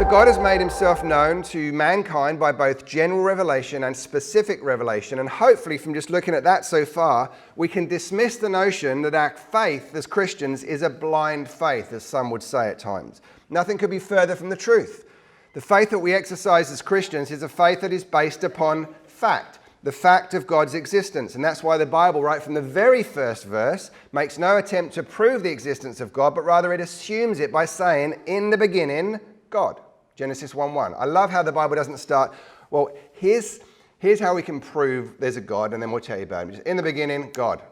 that God has made himself known to mankind by both general revelation and specific revelation. And hopefully from just looking at that so far, we can dismiss the notion that our faith as Christians is a blind faith, as some would say at times. Nothing could be further from the truth. The faith that we exercise as Christians is a faith that is based upon fact, the fact of God's existence. And that's why the Bible, right from the very first verse, makes no attempt to prove the existence of God, but rather it assumes it by saying, in the beginning, God. Genesis 1:1. I love how the Bible doesn't start, well, here's how we can prove there's a God, and then we'll tell you about him. Just in the beginning, God.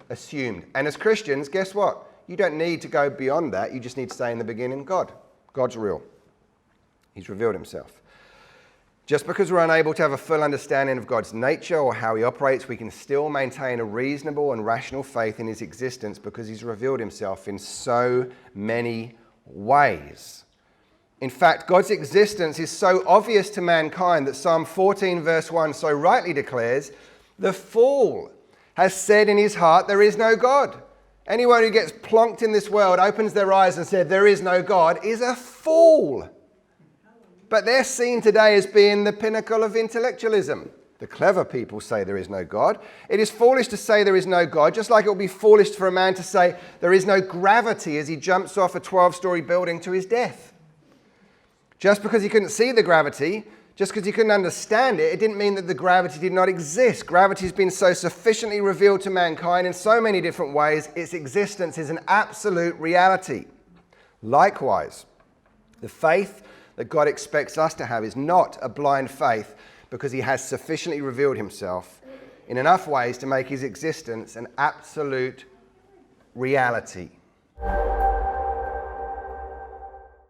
Assumed. And as Christians, guess what? You don't need to go beyond that. You just need to say in the beginning, God. God's real. He's revealed himself. Just because we're unable to have a full understanding of God's nature or how he operates, we can still maintain a reasonable and rational faith in his existence because he's revealed himself in so many ways. In fact, God's existence is so obvious to mankind that Psalm 14 verse 1 so rightly declares, the fool has said in his heart, there is no God. Anyone who gets plonked in this world, opens their eyes and said, there is no God, is a fool. But they're seen today as being the pinnacle of intellectualism. The clever people say there is no God. It is foolish to say there is no God, just like it would be foolish for a man to say there is no gravity as he jumps off a 12-story building to his death. Just because he couldn't see the gravity, just because he couldn't understand it, it didn't mean that the gravity did not exist. Gravity has been so sufficiently revealed to mankind in so many different ways, its existence is an absolute reality. Likewise, the faith that God expects us to have is not a blind faith because he has sufficiently revealed himself in enough ways to make his existence an absolute reality.